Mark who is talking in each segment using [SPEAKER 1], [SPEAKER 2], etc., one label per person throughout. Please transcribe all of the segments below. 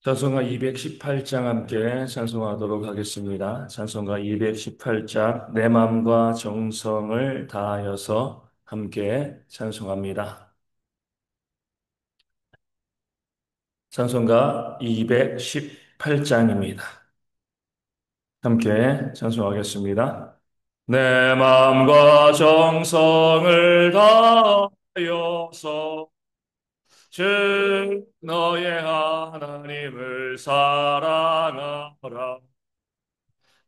[SPEAKER 1] 찬송가 218장 함께 찬송하도록 하겠습니다. 찬송가 218장 내 마음과 정성을 다하여서 함께 찬송합니다. 찬송가 218장입니다. 함께 찬송하겠습니다. 내 마음과 정성을 다하여서 주 너의 하나님을 사랑하라.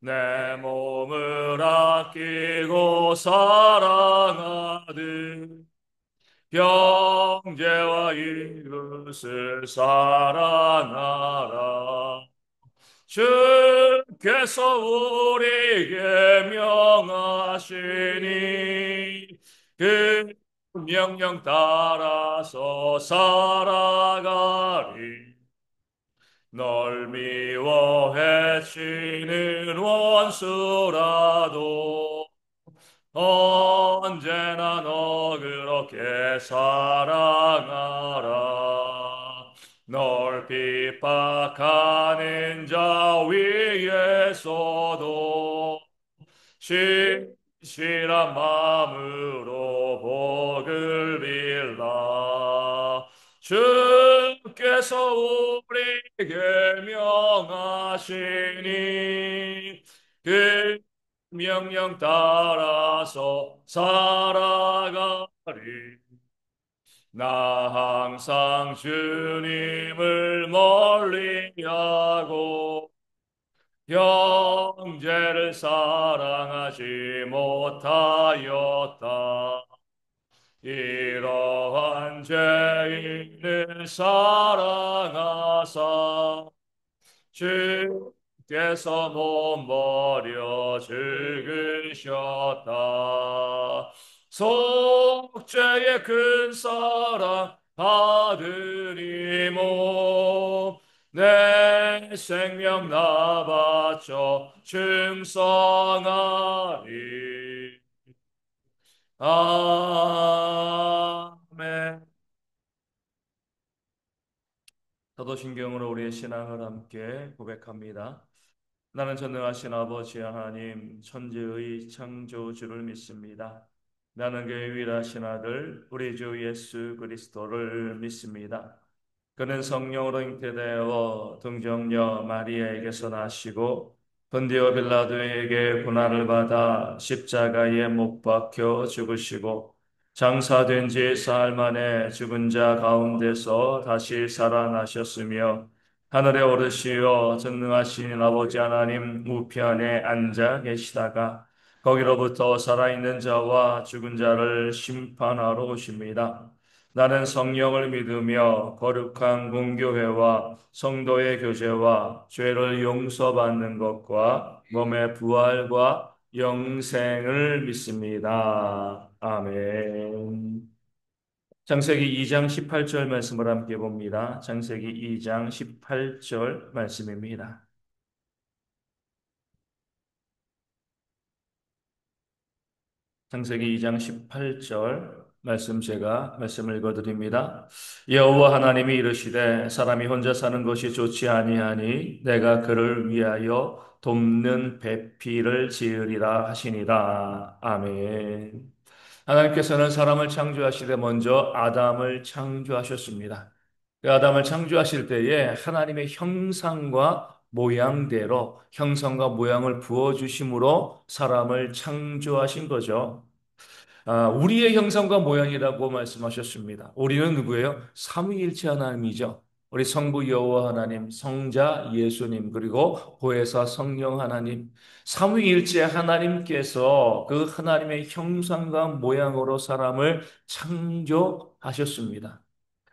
[SPEAKER 1] 내 몸을 아끼고 사랑하듯 형제와 이웃을 사랑하라. 주께서 우리에게 명하시니 그 명령 따라서 살아가리. 널 미워 해치는 원수라도 언제나 너 그렇게 사랑하라. 널 핍박하는 자 위에서도 신실한 마음으로 복을 빌라. 주께서 우리에게 명하시니 그 명령 따라서 살아가리. 나 항상 주님을 멀리하고 형제를 사랑하지 못하였다. 이러한 죄인을 사랑하사 주께서 못 버려 죽으셨다. 속죄의 큰 사랑 받으리모 내 생명 나 바쳐 충성하리. 아멘. 사도신경으로 우리의 신앙을 함께 고백합니다. 나는 전능하신 아버지 하나님 천지의 창조주를 믿습니다. 나는 그의 유일하신 아들 우리 주 예수 그리스도를 믿습니다. 그는 성령으로 잉태되어 동정녀 마리아에게서 나시고 본디오 빌라도에게 고난을 받아 십자가에 못 박혀 죽으시고 장사된 지 사흘 만에 죽은 자 가운데서 다시 살아나셨으며 하늘에 오르시어 전능하신 아버지 하나님 우편에 앉아 계시다가 거기로부터 살아있는 자와 죽은 자를 심판하러 오십니다. 나는 성령을 믿으며 거룩한 공교회와 성도의 교제와 죄를 용서받는 것과 몸의 부활과 영생을 믿습니다. 아멘. 창세기 2장 18절 말씀을 함께 봅니다. 창세기 2장 18절 말씀입니다. 창세기 2장 18절 제가 말씀을 읽어드립니다. 여호와 하나님이 이르시되 사람이 혼자 사는 것이 좋지 아니하니 내가 그를 위하여 돕는 배필을 지으리라 하시니라. 아멘. 하나님께서는 사람을 창조하시되 먼저 아담을 창조하셨습니다. 그 아담을 창조하실 때에 하나님의 형상과 모양대로 형상과 모양을 부어주심으로 사람을 창조하신 거죠. 우리의 형상과 모양이라고 말씀하셨습니다. 우리는 누구예요? 삼위일체 하나님이죠. 우리 성부 여호와 하나님, 성자 예수님, 그리고 보혜사 성령 하나님, 삼위일체 하나님께서 그 하나님의 형상과 모양으로 사람을 창조하셨습니다.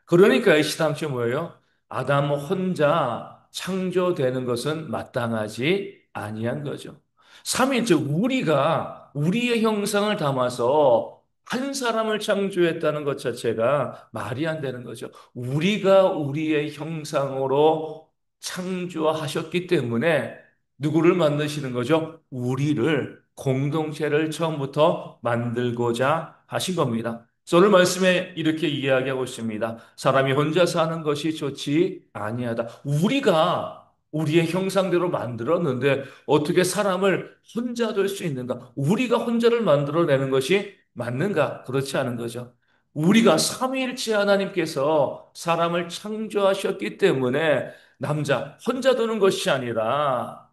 [SPEAKER 1] 그러니까 이 시담치 뭐예요? 아담 혼자 창조되는 것은 마땅하지 아니한 거죠. 삼위일체 우리가 우리의 형상을 담아서 한 사람을 창조했다는 것 자체가 말이 안 되는 거죠. 우리가 우리의 형상으로 창조하셨기 때문에 누구를 만드시는 거죠? 우리를 공동체를 처음부터 만들고자 하신 겁니다. 오늘 말씀에 이렇게 이야기하고 있습니다. 사람이 혼자 사는 것이 좋지 아니하다. 우리가 우리의 형상대로 만들었는데 어떻게 사람을 혼자 될 수 있는가? 우리가 혼자를 만들어내는 것이 맞는가? 그렇지 않은 거죠. 우리가 삼위일체 하나님께서 사람을 창조하셨기 때문에 남자 혼자 두는 것이 아니라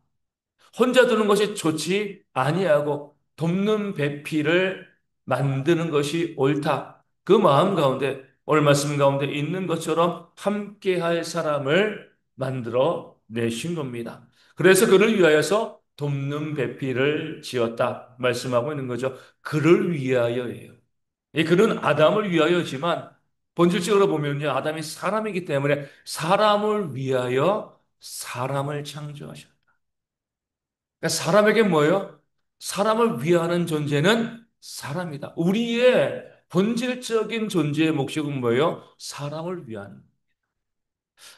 [SPEAKER 1] 혼자 두는 것이 좋지 아니하고 돕는 배필을 만드는 것이 옳다. 그 마음 가운데 오늘 말씀 가운데 있는 것처럼 함께할 사람을 만들어 내신 겁니다. 그래서 그를 위하여서 돕는 배필을 지었다 말씀하고 있는 거죠. 그를 위하여예요. 이 그는 아담을 위하여지만 본질적으로 보면요, 아담이 사람이기 때문에 사람을 위하여 사람을 창조하셨다. 그러니까 사람에게 뭐예요? 사람을 위하는 존재는 사람이다. 우리의 본질적인 존재의 목적은 뭐예요? 사람을 위하는.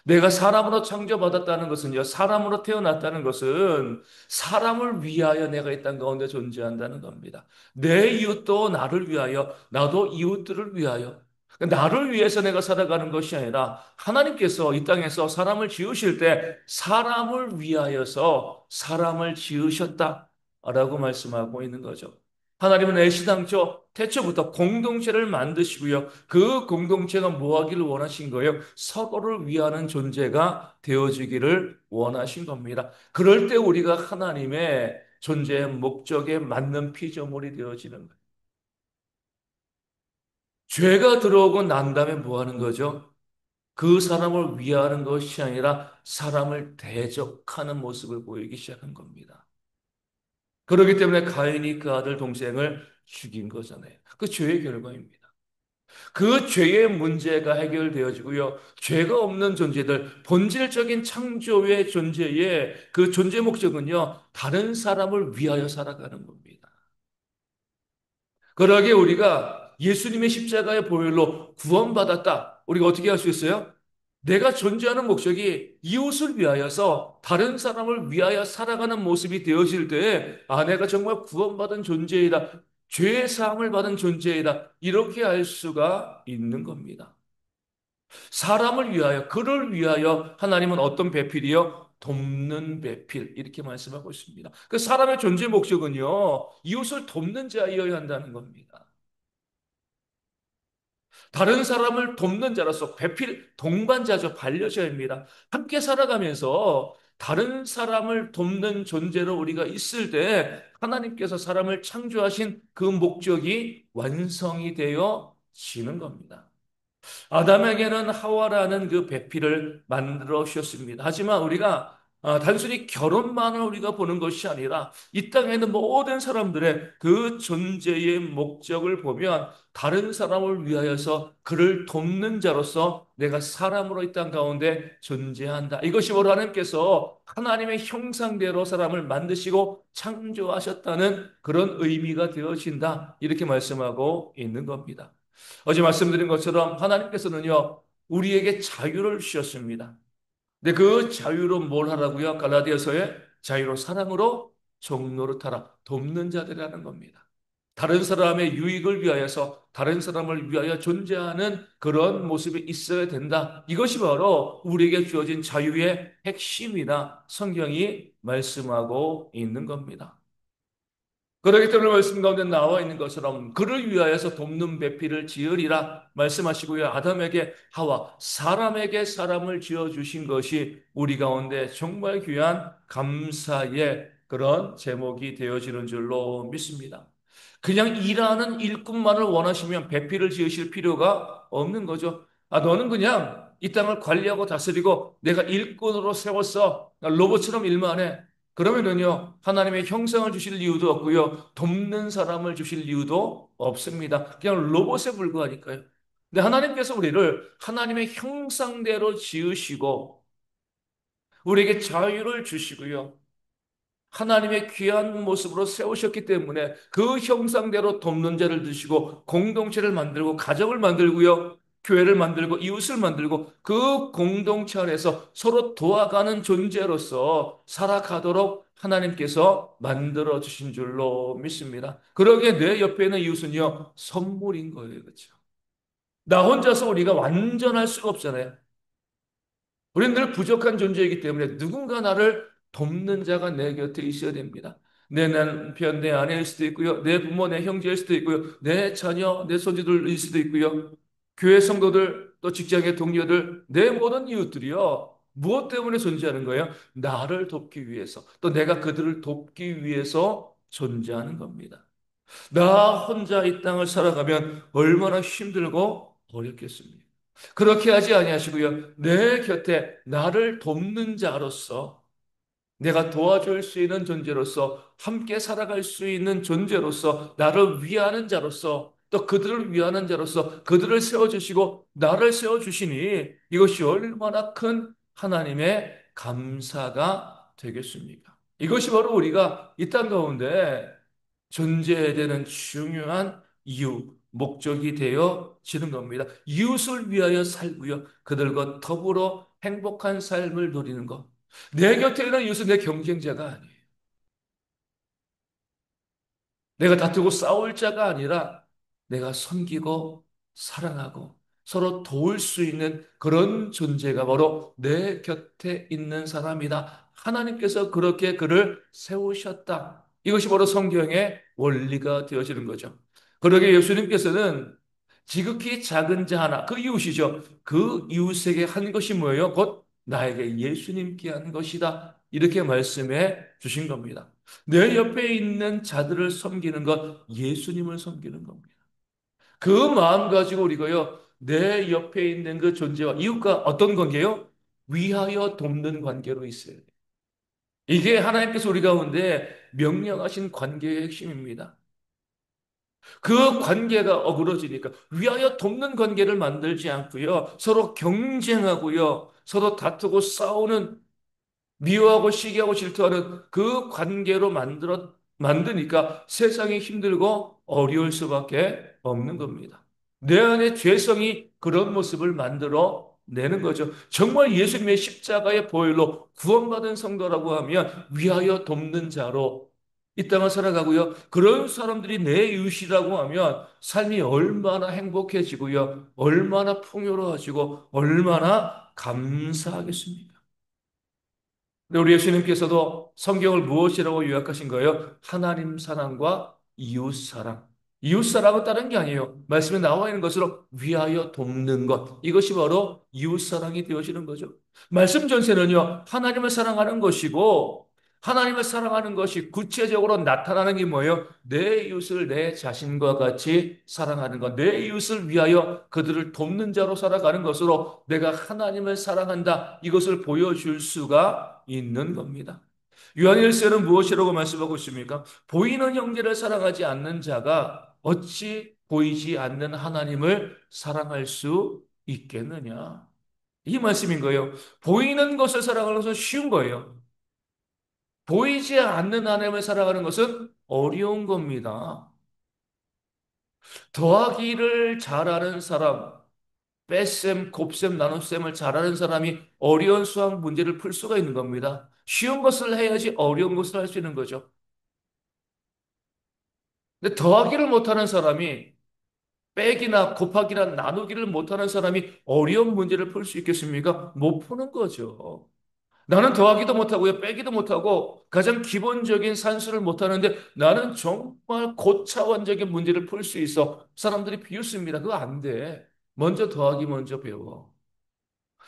[SPEAKER 1] 내가 사람으로 창조받았다는 것은요, 사람으로 태어났다는 것은 사람을 위하여 내가 이 땅 가운데 존재한다는 겁니다. 내 이웃도 나를 위하여, 나도 이웃들을 위하여. 그러니까 나를 위해서 내가 살아가는 것이 아니라 하나님께서 이 땅에서 사람을 지으실 때 사람을 위하여서 사람을 지으셨다라고 말씀하고 있는 거죠. 하나님은 애시당초 태초부터 공동체를 만드시고요. 그 공동체가 뭐 하기를 원하신 거예요? 서로를 위하는 존재가 되어지기를 원하신 겁니다. 그럴 때 우리가 하나님의 존재의 목적에 맞는 피조물이 되어지는 거예요. 죄가 들어오고 난 다음에 뭐 하는 거죠? 그 사람을 위하는 것이 아니라 사람을 대적하는 모습을 보이기 시작한 겁니다. 그렇기 때문에 가인이 그 아들 동생을 죽인 거잖아요. 그 죄의 결과입니다. 그 죄의 문제가 해결되어지고요. 죄가 없는 존재들, 본질적인 창조의 존재의 그 존재 목적은요, 다른 사람을 위하여 살아가는 겁니다. 그러기에 우리가 예수님의 십자가의 보혈로 구원받았다. 우리가 어떻게 할 수 있어요? 내가 존재하는 목적이 이웃을 위하여서 다른 사람을 위하여 살아가는 모습이 되어질 때, 아, 내가 정말 구원받은 존재이다. 죄의 사함을 받은 존재이다. 이렇게 알 수가 있는 겁니다. 사람을 위하여, 그를 위하여 하나님은 어떤 배필이요? 돕는 배필. 이렇게 말씀하고 있습니다. 그 사람의 존재 목적은요, 이웃을 돕는 자이어야 한다는 겁니다. 다른 사람을 돕는 자로서 배필, 동반자죠. 반려자입니다. 함께 살아가면서 다른 사람을 돕는 존재로 우리가 있을 때 하나님께서 사람을 창조하신 그 목적이 완성이 되어 지는 겁니다. 아담에게는 하와라는 그 배필을 만들어 주셨습니다. 하지만 우리가 단순히 결혼만을 우리가 보는 것이 아니라 이 땅에 있는 모든 사람들의 그 존재의 목적을 보면 다른 사람을 위하여서 그를 돕는 자로서 내가 사람으로 이 땅 가운데 존재한다. 이것이 바로 하나님께서 하나님의 형상대로 사람을 만드시고 창조하셨다는 그런 의미가 되어진다. 이렇게 말씀하고 있는 겁니다. 어제 말씀드린 것처럼 하나님께서는요, 우리에게 자유를 주셨습니다. 근데 그 자유로 뭘 하라고요? 갈라디아서에 자유로 사랑으로 종노릇하라. 돕는 자들이라는 겁니다. 다른 사람의 유익을 위하여서 다른 사람을 위하여 존재하는 그런 모습이 있어야 된다. 이것이 바로 우리에게 주어진 자유의 핵심이다. 성경이 말씀하고 있는 겁니다. 그러기 때문에 말씀 가운데 나와 있는 것처럼 그를 위하여서 돕는 배필을 지으리라 말씀하시고요. 아담에게 하와, 사람에게 사람을 지어주신 것이 우리 가운데 정말 귀한 감사의 그런 제목이 되어지는 줄로 믿습니다. 그냥 일하는 일꾼만을 원하시면 배필을 지으실 필요가 없는 거죠. 아, 너는 그냥 이 땅을 관리하고 다스리고 내가 일꾼으로 세웠어. 나 로봇처럼 일만 해. 그러면은요, 하나님의 형상을 주실 이유도 없고요, 돕는 사람을 주실 이유도 없습니다. 그냥 로봇에 불과하니까요. 근데 하나님께서 우리를 하나님의 형상대로 지으시고, 우리에게 자유를 주시고요, 하나님의 귀한 모습으로 세우셨기 때문에 그 형상대로 돕는 자를 드시고 공동체를 만들고 가정을 만들고요. 교회를 만들고 이웃을 만들고 그 공동체 안에서 서로 도와가는 존재로서 살아가도록 하나님께서 만들어 주신 줄로 믿습니다. 그러기에 내 옆에 있는 이웃은요, 선물인 거예요. 그렇죠? 나 혼자서 우리가 완전할 수가 없잖아요. 우리는 늘 부족한 존재이기 때문에 누군가 나를 돕는 자가 내 곁에 있어야 됩니다. 내 남편, 내 아내일 수도 있고요. 내 부모, 내 형제일 수도 있고요. 내 자녀, 내 손주들일 수도 있고요. 교회 성도들, 또 직장의 동료들, 내 모든 이웃들이요. 무엇 때문에 존재하는 거예요? 나를 돕기 위해서. 또 내가 그들을 돕기 위해서 존재하는 겁니다. 나 혼자 이 땅을 살아가면 얼마나 힘들고 어렵겠습니까? 그렇게 하지 아니하시고요. 내 곁에 나를 돕는 자로서 내가 도와줄 수 있는 존재로서 함께 살아갈 수 있는 존재로서 나를 위하는 자로서 또 그들을 위하는 자로서 그들을 세워주시고 나를 세워주시니 이것이 얼마나 큰 하나님의 감사가 되겠습니까? 이것이 바로 우리가 이 땅 가운데 존재해야 되는 중요한 이유, 목적이 되어지는 겁니다. 이웃을 위하여 살고요. 그들과 더불어 행복한 삶을 누리는 것. 내 곁에 있는 이웃은 내 경쟁자가 아니에요. 내가 다투고 싸울 자가 아니라 내가 섬기고 사랑하고 서로 도울 수 있는 그런 존재가 바로 내 곁에 있는 사람이다. 하나님께서 그렇게 그를 세우셨다. 이것이 바로 성경의 원리가 되어지는 거죠. 그러게 예수님께서는 지극히 작은 자 하나, 그 이웃이죠. 그 이웃에게 한 것이 뭐예요? 곧 나에게 예수님께 한 것이다. 이렇게 말씀해 주신 겁니다. 내 옆에 있는 자들을 섬기는 것, 예수님을 섬기는 겁니다. 그 마음 가지고 우리가요, 내 옆에 있는 그 존재와 이웃과 어떤 관계요? 위하여 돕는 관계로 있어요. 이게 하나님께서 우리 가운데 명령하신 관계의 핵심입니다. 그 관계가 어그러지니까 위하여 돕는 관계를 만들지 않고요, 서로 경쟁하고요, 서로 다투고 싸우는 미워하고 시기하고 질투하는 그 관계로 만드니까 세상이 힘들고 어려울 수밖에 없는 겁니다. 내 안에 죄성이 그런 모습을 만들어 내는 거죠. 정말 예수님의 십자가의 보혈로 구원받은 성도라고 하면 위하여 돕는 자로 이 땅을 살아가고요. 그런 사람들이 내 이웃이라고 하면 삶이 얼마나 행복해지고요. 얼마나 풍요로워지고 얼마나 감사하겠습니까? 근데 우리 예수님께서도 성경을 무엇이라고 요약하신 거예요? 하나님 사랑과 이웃 사랑. 이웃 사랑은 다른 게 아니에요. 말씀에 나와 있는 것으로 위하여 돕는 것. 이것이 바로 이웃 사랑이 되어지는 거죠. 말씀 전체는요, 하나님을 사랑하는 것이고, 하나님을 사랑하는 것이 구체적으로 나타나는 게 뭐예요? 내 이웃을 내 자신과 같이 사랑하는 것. 내 이웃을 위하여 그들을 돕는 자로 살아가는 것으로 내가 하나님을 사랑한다. 이것을 보여줄 수가 있는 겁니다. 요한일서는 무엇이라고 말씀하고 있습니까? 보이는 형제를 사랑하지 않는 자가 어찌 보이지 않는 하나님을 사랑할 수 있겠느냐? 이 말씀인 거예요. 보이는 것을 사랑하는 것은 쉬운 거예요. 보이지 않는 하나님을 살아가는 것은 어려운 겁니다. 더하기를 잘하는 사람, 뺄셈, 곱셈, 나눗셈을 잘하는 사람이 어려운 수학 문제를 풀 수가 있는 겁니다. 쉬운 것을 해야지 어려운 것을 할 수 있는 거죠. 근데 더하기를 못하는 사람이 빼기나 곱하기나 나누기를 못하는 사람이 어려운 문제를 풀 수 있겠습니까? 못 푸는 거죠. 나는 더하기도 못하고요, 빼기도 못하고, 가장 기본적인 산수를 못하는데 나는 정말 고차원적인 문제를 풀 수 있어. 사람들이 비웃습니다. 그거 안 돼. 먼저 더하기 먼저 배워.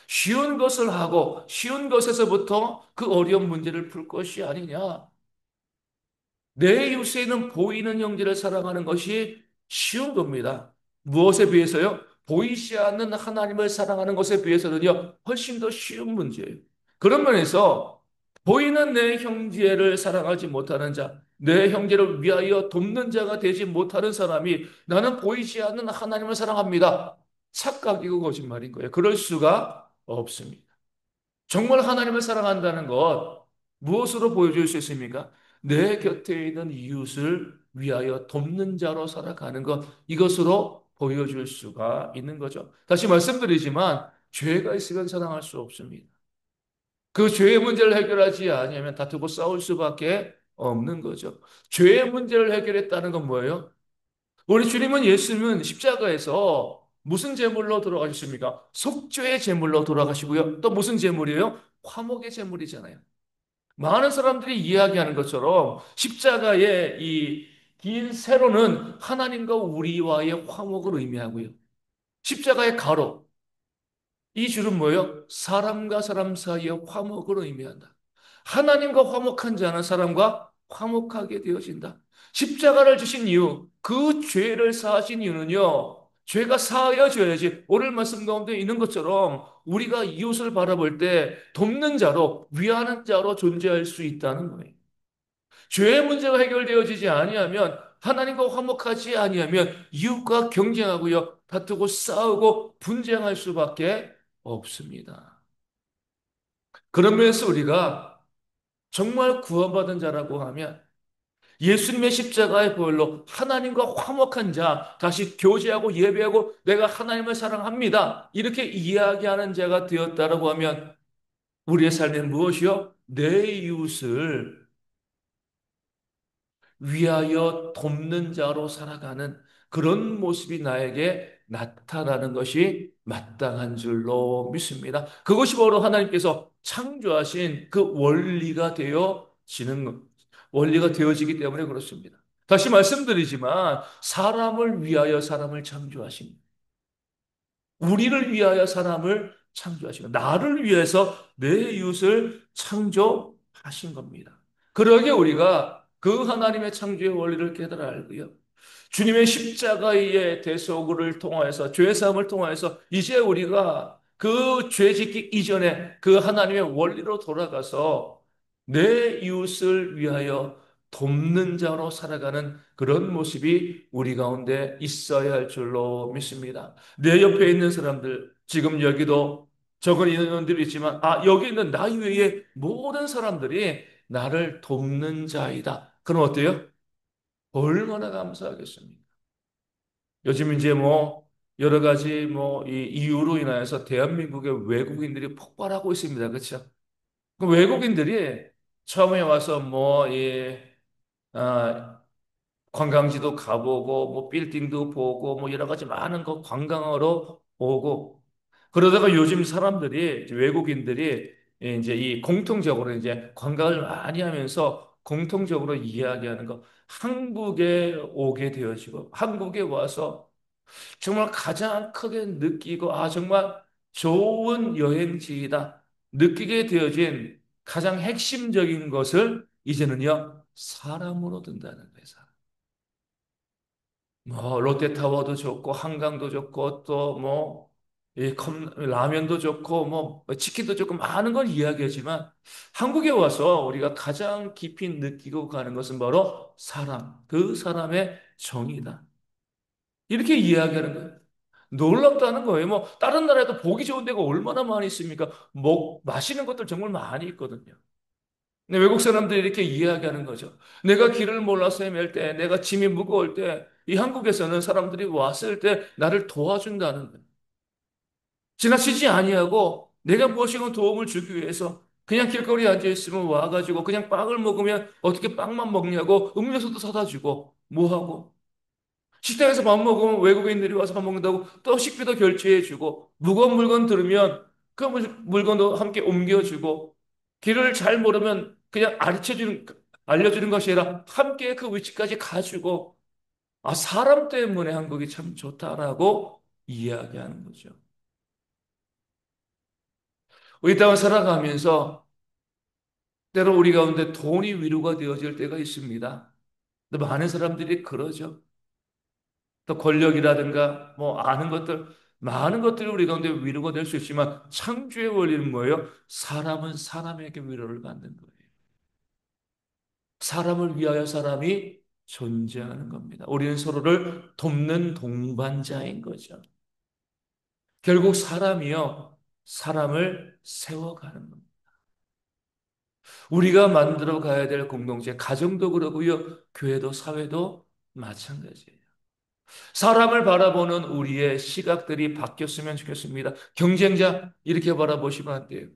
[SPEAKER 1] 쉬운 것을 하고, 쉬운 것에서부터 그 어려운 문제를 풀 것이 아니냐. 내 이웃에 있는 보이는 형제를 사랑하는 것이 쉬운 겁니다. 무엇에 비해서요? 보이지 않는 하나님을 사랑하는 것에 비해서는요, 훨씬 더 쉬운 문제예요. 그런 면에서 보이는 내 형제를 사랑하지 못하는 자, 내 형제를 위하여 돕는 자가 되지 못하는 사람이 나는 보이지 않는 하나님을 사랑합니다. 착각이고 거짓말인 거예요. 그럴 수가 없습니다. 정말 하나님을 사랑한다는 것 무엇으로 보여줄 수 있습니까? 내 곁에 있는 이웃을 위하여 돕는 자로 살아가는 것 이것으로 보여줄 수가 있는 거죠. 다시 말씀드리지만 죄가 있으면 사랑할 수 없습니다. 그 죄의 문제를 해결하지 않으면 다투고 싸울 수밖에 없는 거죠. 죄의 문제를 해결했다는 건 뭐예요? 우리 주님은 예수님은 십자가에서 무슨 제물로 돌아가셨습니까? 속죄의 제물로 돌아가시고요. 또 무슨 제물이에요? 화목의 제물이잖아요. 많은 사람들이 이야기하는 것처럼 십자가의 이 긴 세로는 하나님과 우리와의 화목을 의미하고요. 십자가의 가로, 이 줄은 뭐예요? 사람과 사람 사이의 화목을 의미한다. 하나님과 화목한 자는 사람과 화목하게 되어진다. 십자가를 주신 이유, 그 죄를 사하신 이유는요, 죄가 사하여져야지 오늘 말씀 가운데 있는 것처럼 우리가 이웃을 바라볼 때 돕는 자로, 위하는 자로 존재할 수 있다는 거예요. 죄의 문제가 해결되어지지 아니하면 하나님과 화목하지 아니하면 이웃과 경쟁하고요, 다투고 싸우고 분쟁할 수밖에 없습니다. 그런 면에서 우리가 정말 구원받은 자라고 하면 예수님의 십자가의 보혈로 하나님과 화목한 자, 다시 교제하고 예배하고 내가 하나님을 사랑합니다. 이렇게 이야기하는 자가 되었다라고 하면 우리의 삶은 무엇이요? 내 이웃을 위하여 돕는 자로 살아가는 그런 모습이 나에게 나타나는 것이 마땅한 줄로 믿습니다. 그것이 바로 하나님께서 창조하신 그 원리가 되어지기 때문에 그렇습니다. 다시 말씀드리지만 사람을 위하여 사람을 창조하신 우리를 위하여 사람을 창조하시고 나를 위해서 내 이웃을 창조하신 겁니다. 그러기에 우리가 그 하나님의 창조의 원리를 깨달아 알고요. 주님의 십자가의 대속을 통하여서 죄사함을 통하여서 이제 우리가 그 죄 짓기 이전에 그 하나님의 원리로 돌아가서 내 이웃을 위하여 돕는 자로 살아가는 그런 모습이 우리 가운데 있어야 할 줄로 믿습니다. 내 옆에 있는 사람들, 지금 여기도 적은 인원들이 있지만, 여기 있는 나 이외의 모든 사람들이 나를 돕는 자이다. 그럼 어때요? 얼마나 감사하겠습니까? 요즘 이제 뭐, 여러 가지 뭐, 이 이유로 인하여서 대한민국의 외국인들이 폭발하고 있습니다. 그렇죠? 그 외국인들이 처음에 와서 뭐, 아, 관광지도 가보고, 뭐, 빌딩도 보고, 뭐, 여러 가지 많은 거 관광하러 오고, 그러다가 요즘 사람들이, 이제 외국인들이 이제 이 공통적으로 이제 관광을 많이 하면서 공통적으로 이야기하는 거, 한국에 오게 되어지고, 한국에 와서 정말 가장 크게 느끼고, 정말 좋은 여행지이다. 느끼게 되어진 가장 핵심적인 것을 이제는요, 사람으로 든다는 거예요. 뭐 롯데타워도 좋고 한강도 좋고 또 뭐 라면도 좋고 뭐 치킨도 좋고 많은 걸 이야기하지만 한국에 와서 우리가 가장 깊이 느끼고 가는 것은 바로 사람, 그 사람의 정의다. 이렇게 이야기하는 거예요. 놀랍다는 거예요. 뭐 다른 나라에도 보기 좋은 데가 얼마나 많이 있습니까? 뭐 마시는 것들 정말 많이 있거든요. 근데 외국 사람들이 이렇게 이야기하는 거죠. 내가 길을 몰라서 헤맬 때, 내가 짐이 무거울 때, 이 한국에서는 사람들이 왔을 때 나를 도와준다는 거예요. 지나치지 아니하고 내가 무엇이건 도움을 주기 위해서 그냥 길거리에 앉아 있으면 와가지고 그냥 빵을 먹으면 어떻게 빵만 먹냐고 음료수도 사다 주고 뭐하고 식당에서 밥 먹으면 외국인들이 와서 밥 먹는다고 또 식비도 결제해 주고 무거운 물건 들으면 그 물건도 함께 옮겨주고 길을 잘 모르면 그냥 알려주는 것이 아니라 함께 그 위치까지 가주고 사람 때문에 한국이 참 좋다라고 이야기하는 거죠. 이 땅을 살아가면서 때로 우리 가운데 돈이 위로가 되어질 때가 있습니다. 근데 많은 사람들이 그러죠. 또 권력이라든가 뭐 아는 것들 많은 것들이 우리 가운데 위로가 될 수 있지만 창조의 원리는 뭐예요? 사람은 사람에게 위로를 받는 거예요. 사람을 위하여 사람이 존재하는 겁니다. 우리는 서로를 돕는 동반자인 거죠. 결국 사람이요 사람을 세워가는 겁니다. 우리가 만들어 가야 될 공동체, 가정도 그러고요, 교회도 사회도 마찬가지예요. 사람을 바라보는 우리의 시각들이 바뀌었으면 좋겠습니다. 경쟁자, 이렇게 바라보시면 안 돼요.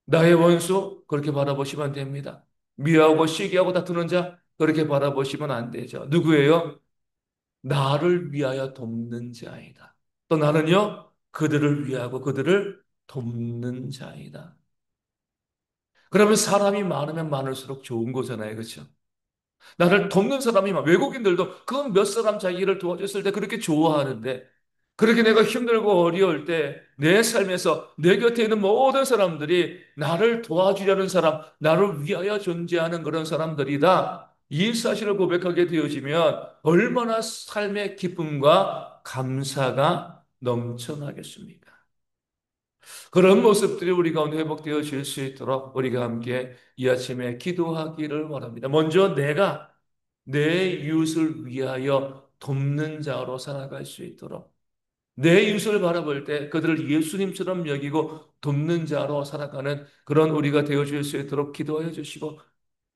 [SPEAKER 1] 나의 원수, 그렇게 바라보시면 안 됩니다. 미워하고 시기하고 다투는 자, 그렇게 바라보시면 안 되죠. 누구예요? 나를 위하여 돕는 자이다. 또 나는요, 그들을 위하고 그들을 돕는 자이다. 그러면 사람이 많으면 많을수록 좋은 거잖아요. 그렇죠? 나를 돕는 사람이 외국인들도 그 몇 사람 자기를 도와줬을 때 그렇게 좋아하는데 그렇게 내가 힘들고 어려울 때 내 삶에서 내 곁에 있는 모든 사람들이 나를 도와주려는 사람, 나를 위하여 존재하는 그런 사람들이다. 이 사실을 고백하게 되어지면 얼마나 삶의 기쁨과 감사가 넘쳐나겠습니까? 그런 모습들이 우리 가운데 회복되어질 수 있도록 우리가 함께 이 아침에 기도하기를 원합니다. 먼저 내가 내 이웃을 위하여 돕는 자로 살아갈 수 있도록 내 이웃을 바라볼 때 그들을 예수님처럼 여기고 돕는 자로 살아가는 그런 우리가 되어줄 수 있도록 기도하여 주시고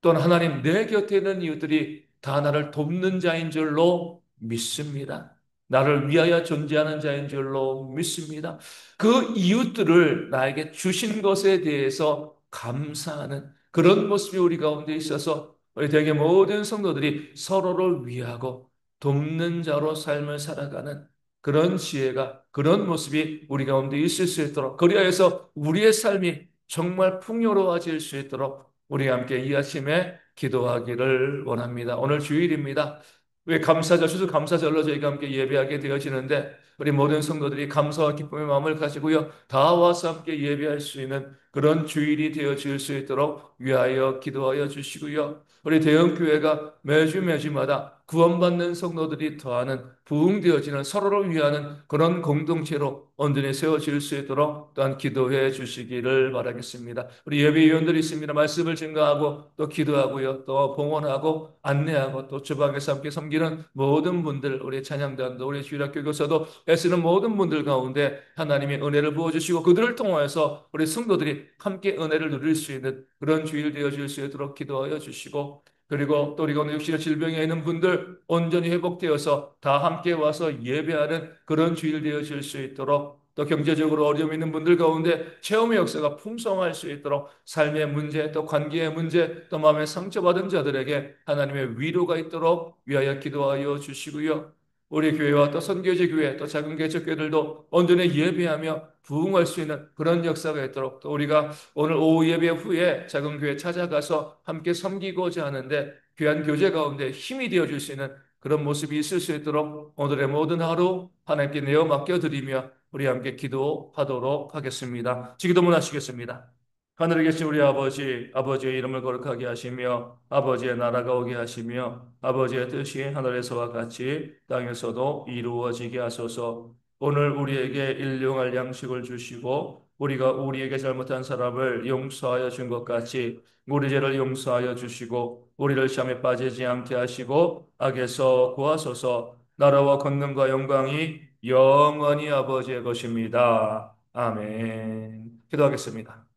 [SPEAKER 1] 또한 하나님 내 곁에 있는 이웃들이 다 나를 돕는 자인 줄로 믿습니다. 나를 위하여 존재하는 자인 줄로 믿습니다. 그 이웃들을 나에게 주신 것에 대해서 감사하는 그런 모습이 우리 가운데 있어서 우리 대개 모든 성도들이 서로를 위하고 돕는 자로 삶을 살아가는 그런 지혜가 그런 모습이 우리 가운데 있을 수 있도록 그리하여서 우리의 삶이 정말 풍요로워질 수 있도록 우리 함께 이 아침에 기도하기를 원합니다. 오늘 주일입니다. 왜 감사절, 추수 감사절로 저희가 함께 예배하게 되어지는데 우리 모든 성도들이 감사와 기쁨의 마음을 가지고요. 다 와서 함께 예배할 수 있는 그런 주일이 되어질 수 있도록 위하여 기도하여 주시고요. 우리 대형교회가 매주마다 구원받는 성도들이 더하는 부흥되어지는 서로를 위하는 그런 공동체로 온전히 세워질 수 있도록 또한 기도해 주시기를 바라겠습니다. 우리 예배위원들이 있습니다. 말씀을 증거하고 또 기도하고요. 또 봉헌하고 안내하고 또 주방에서 함께 섬기는 모든 분들 우리 찬양단도 우리 주일학교 교사도 애쓰는 모든 분들 가운데 하나님의 은혜를 부어주시고 그들을 통하여서 우리 성도들이 함께 은혜를 누릴 수 있는 그런 주일 되어질 수 있도록 기도하여 주시고 그리고 또 우리가 오늘 육신의 질병에 있는 분들 온전히 회복되어서 다 함께 와서 예배하는 그런 주일 되어질 수 있도록 또 경제적으로 어려움 있는 분들 가운데 체험의 역사가 풍성할 수 있도록 삶의 문제 또 관계의 문제 또 마음의 상처받은 자들에게 하나님의 위로가 있도록 위하여 기도하여 주시고요. 우리 교회와 또 선교제 교회 또 작은 개척 교회들도 온전히 예배하며 부흥할 수 있는 그런 역사가 있도록 또 우리가 오늘 오후 예배 후에 작은 교회 찾아가서 함께 섬기고자 하는데 귀한 교제 가운데 힘이 되어줄 수 있는 그런 모습이 있을 수 있도록 오늘의 모든 하루 하나님께 내어 맡겨드리며 우리 함께 기도하도록 하겠습니다. 기도문 하시겠습니다. 하늘에 계신 우리 아버지, 아버지의 이름을 거룩하게 하시며 아버지의 나라가 오게 하시며 아버지의 뜻이 하늘에서와 같이 땅에서도 이루어지게 하소서. 오늘 우리에게 일용할 양식을 주시고 우리가 우리에게 잘못한 사람을 용서하여 준 것 같이 우리 죄를 용서하여 주시고 우리를 시험에 빠지지 않게 하시고 악에서 구하소서. 나라와 권능과 영광이 영원히 아버지의 것입니다. 아멘. 기도하겠습니다.